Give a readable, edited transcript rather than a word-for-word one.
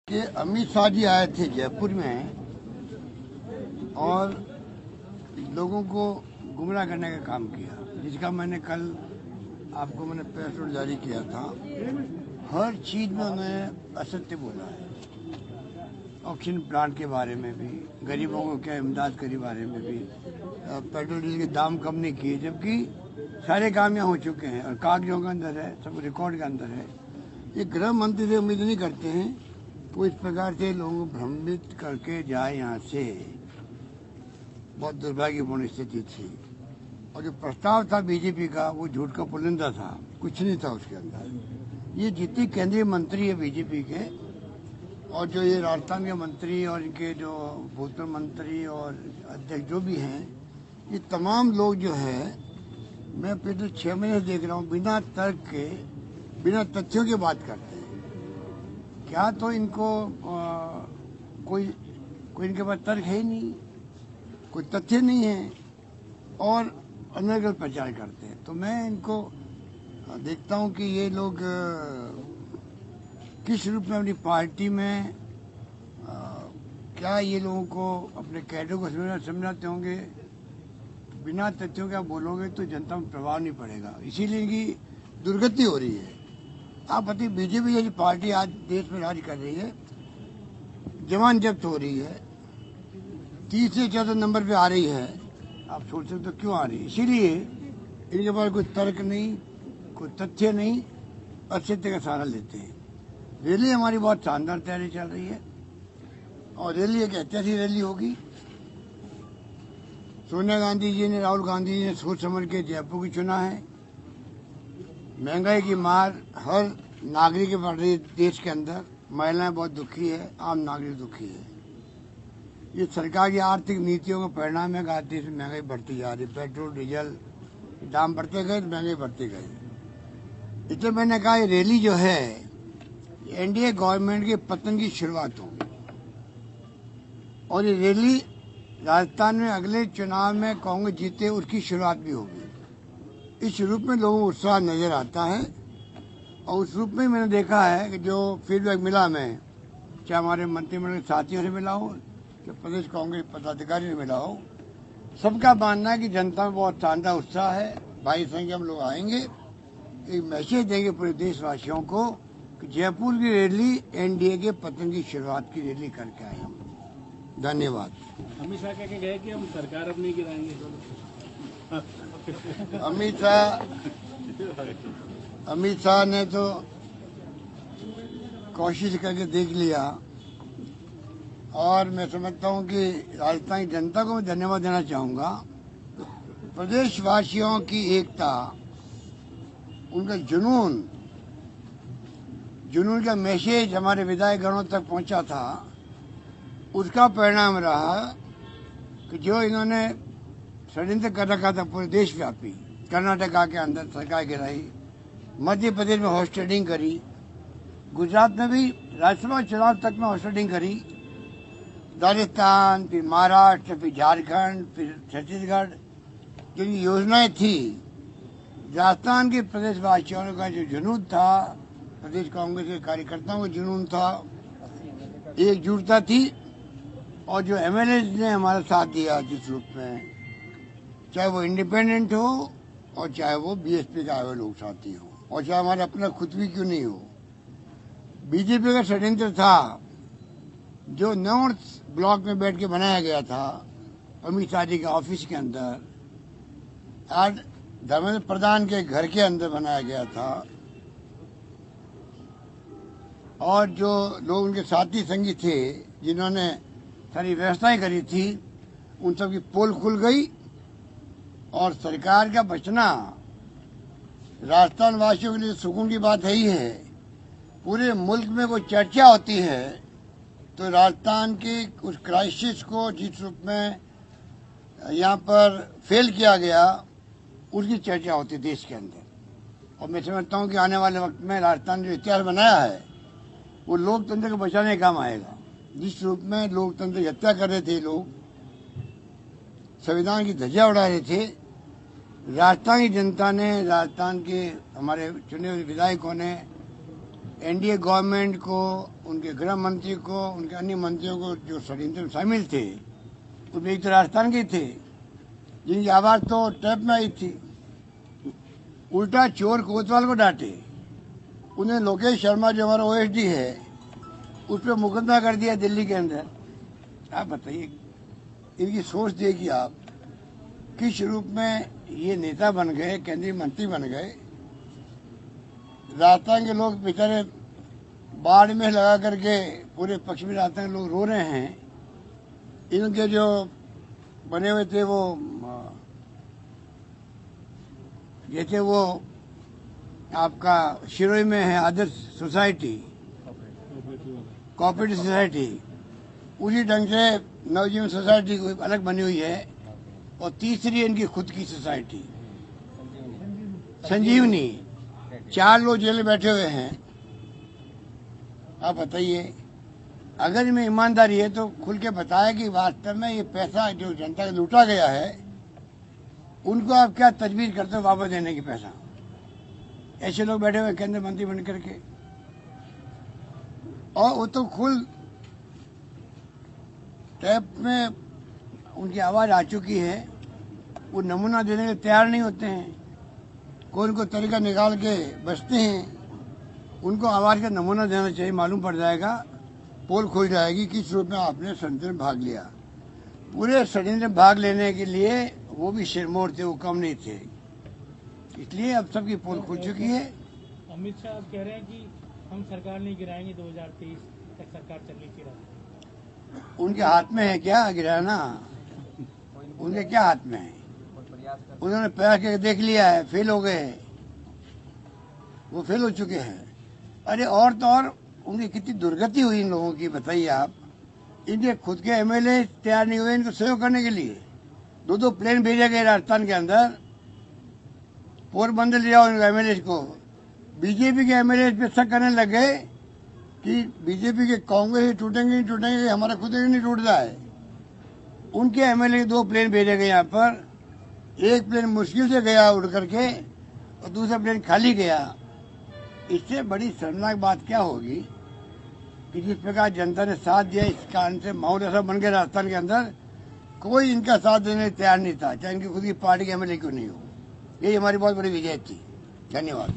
कि अमित शाह जी आए थे जयपुर में और लोगों को गुमराह करने का काम किया, जिसका मैंने कल आपको प्रेस नोट जारी किया था। हर चीज में उन्होंने असत्य बोला है। ऑक्सीजन प्लांट के बारे में भी, गरीबों को क्या इमदाद के बारे में भी, पेट्रोल डीजल के दाम कम नहीं किए, जबकि सारे काम यहाँ हो चुके हैं और कागजों के अंदर है, सब रिकॉर्ड के अंदर है। ये गृह मंत्री से उम्मीद नहीं करते हैं तो इस प्रकार से लोगों को भ्रमित करके जाए यहाँ से। बहुत दुर्भाग्यपूर्ण स्थिति थी। और जो प्रस्ताव था बीजेपी का, वो झूठ का पुलिंदा था, कुछ नहीं था उसके अंदर। ये जितने केंद्रीय मंत्री है बीजेपी के और जो ये राजस्थान के मंत्री और इनके जो भूतपूर्व मंत्री और अध्यक्ष जो भी हैं, ये तमाम लोग जो है, मैं पिछले 6 महीने से देख रहा हूँ, बिना तर्क के, बिना तथ्यों की बात करते हैं। क्या तो इनको कोई इनके पास तर्क है ही नहीं, कोई तथ्य नहीं है और अनर्गल प्रचार करते हैं। तो मैं इनको देखता हूँ कि ये लोग किस रूप में अपनी पार्टी में क्या ये लोगों को, अपने कैडर को समझाते होंगे। बिना तथ्यों के आप बोलोगे तो जनता में प्रभाव नहीं पड़ेगा, इसीलिए इनकी दुर्गति हो रही है। आप बताइए, बीजेपी जैसी पार्टी आज देश में राज कर रही है, जवान जब्त हो रही है, 30 से 14 नंबर पे आ रही है। आप सोच सकते हो क्यों आ रही है? इसीलिए इनके पास कोई तर्क नहीं, कोई तथ्य नहीं, असत्य का सहारा लेते हैं। रैली हमारी बहुत शानदार तैयारी चल रही है और रैली एक ऐतिहासिक रैली होगी। सोनिया गांधी जी ने, राहुल गांधी जी ने सोच समझ के जयपुर की चुना है। महंगाई की मार हर नागरिक बढ़ रही है देश के अंदर, महिलाएं बहुत दुखी है, आम नागरिक दुखी है। ये सरकार की आर्थिक नीतियों का परिणाम है कि आज देश में महंगाई बढ़ती जा रही है। पेट्रोल डीजल दाम बढ़ते गए तो महंगाई बढ़ती गई। इसलिए मैंने कहा ये रैली जो है, एनडीए गवर्नमेंट के पतन की शुरुआत होगी और ये रैली राजस्थान में अगले चुनाव में कांग्रेस जीते उसकी शुरुआत भी होगी। इस रूप में लोगों को उत्साह नजर आता है और उस रूप में मैंने देखा है कि जो फीडबैक मिला, मैं चाहे हमारे मंत्रिमंडल के साथियों से मिला हो, कि प्रदेश कांग्रेस पदाधिकारी से मिला हो, सबका मानना है कि जनता में बहुत शानदार उत्साह है। भारी संख्या में लोग आएंगे, एक मैसेज देंगे पूरे देशवासियों को कि जयपुर की रैली एनडीए के पतन की शुरुआत की रैली करके आए हम। धन्यवाद। अमित शाह कह के गए कि हम सरकार अब नहीं गिराएंगे। अमित शाह ने तो कोशिश करके देख लिया और मैं समझता हूं कि राजस्थान की जनता को मैं धन्यवाद देना चाहूंगा। प्रदेशवासियों की एकता, उनका जुनून का मैसेज हमारे विधायकगणों तक पहुंचा था। उसका परिणाम रहा कि जो इन्होंने षड्यंत्र कर रखा था पूरे देशव्यापी, कर्नाटका के अंदर सरकार गिराई, मध्य प्रदेश में हॉर्स ट्रेडिंग करी, गुजरात में भी राज्यसभा चुनाव तक में हॉर्स ट्रेडिंग करी, राजस्थान, फिर महाराष्ट्र, फिर झारखंड, फिर छत्तीसगढ़, जो योजनाएं थी, राजस्थान के प्रदेशवासियों का जो जुनून था, प्रदेश कांग्रेस के कार्यकर्ताओं का जुनून था, एकजुटता थी और जो एमएलए ने हमारा साथ दिया जिस रूप में, चाहे वो इंडिपेंडेंट हो और चाहे वो बीएसपी का आए हुए लोग साथी हो और चाहे हमारे अपना खुद भी क्यों नहीं हो। बीजेपी का षड्यंत्र था जो नॉर्थ ब्लॉक में बैठ के बनाया गया था अमित शाह जी के ऑफिस के अंदर, आज धर्मेंद्र प्रधान के घर के अंदर बनाया गया था और जो लोग उनके साथी संगी थे जिन्होंने सारी व्यवस्थाएं करी थी, उन सब की पोल खुल गई और सरकार का बचना राजस्थान वासियों के लिए सुकून की बात है ही है। पूरे मुल्क में कोई चर्चा होती है तो राजस्थान के उस क्राइसिस को जिस रूप में यहाँ पर फेल किया गया, उसकी चर्चा होती है देश के अंदर। और मैं समझता हूँ कि आने वाले वक्त में राजस्थान जो इतिहास बनाया है वो लोकतंत्र को बचाने का काम आएगा। जिस रूप में लोकतंत्र की हत्या कर रहे थे लोग, संविधान की ध्वजा उड़ा रहे थे, राजस्थान की जनता ने, राजस्थान के हमारे चुने हुए विधायकों ने एनडीए गवर्नमेंट को, उनके गृह मंत्री को, उनके अन्य मंत्रियों को जो षड्यंत्र में शामिल थे, उसमें एक तो राजस्थान के थे जिनकी आवाज तो टैप में आई थी। उल्टा चोर कोतवाल को डांटे। उन्हें लोकेश शर्मा जो हमारा ओएसडी है उस पर मुकदमा कर दिया दिल्ली के अंदर। आप बताइए, इनकी सोच देखिए आप, किस रूप में ये नेता बन गए, केंद्रीय मंत्री बन गए। राजस्थान के लोग बेचारे बाढ़ में लगा करके, पूरे पश्चिमी राजस्थान के लोग रो रहे हैं। इनके जो बने हुए थे वो जैसे वो आपका शिरोई में है आदर्श सोसाइटी, कोऑपरेटिव सोसाइटी, उसी ढंग से नवजीवन सोसाइटी कोई अलग बनी हुई है। और तीसरी इनकी खुद की सोसाइटी संजीवनी। 4 लोग जेल में बैठे हुए हैं। आप बताइए, अगर इनमें ईमानदारी है तो खुल के बताया कि वास्तव में ये पैसा जो जनता का लूटा गया है उनको आप क्या तजवीज करते हो वापस देने की पैसा। ऐसे लोग बैठे हुए केंद्रीय मंत्री बन करके, और वो तो खुद टैप में उनकी आवाज आ चुकी है। वो नमूना देने के तैयार नहीं होते हैं। कोई उनको तरीका निकाल के बचते हैं। उनको आवाज का नमूना देना चाहिए, मालूम पड़ जाएगा, पोल खुल जाएगी किस रूप में आपने षड्यंत्र में भाग लिया। पूरे षड्यंत्र में भाग लेने के लिए वो भी सिरमौर थे, वो कम नहीं थे। इसलिए अब सबकी पोल खुल चुकी है। अमित शाह कह रहे हैं कि हम सरकार नहीं गिराएंगे, 2023 तक सरकार चलने की राह। उनके हाथ में है क्या गिराना? उनके क्या हाथ में है? उन्होंने प्रयास करके देख लिया है, फेल हो गए। वो फेल हो चुके हैं। अरे और तो और उनकी कितनी दुर्गति हुई इन लोगों की, बताइए आप। इनके खुद के एमएलए तैयार नहीं हुए इनको सहयोग करने के लिए। 2 प्लेन भेजे गए राजस्थान के अंदर, पोरबंदर ले जाओ इनके एमएलए को। बीजेपी के एमएलए पे शक करने लग गए कि बीजेपी के कांग्रेस टूटेंगे टूटेंगे, हमारा खुद ही नहीं टूट रहा है। उनके एमएलए 2 प्लेन भेजे गए यहाँ पर। एक प्लेन मुश्किल से गया उड़ करके और दूसरा प्लेन खाली गया। इससे बड़ी शर्मनाक बात क्या होगी कि जिस प्रकार जनता ने साथ दिया, इस कारण से माहौल ऐसा बन गया राजस्थान के अंदर, कोई इनका साथ देने तैयार नहीं था, चाहे इनकी खुद की पार्टी के एमएलए क्यों नहीं हो। यही हमारी बहुत बड़ी विजय थी। धन्यवाद।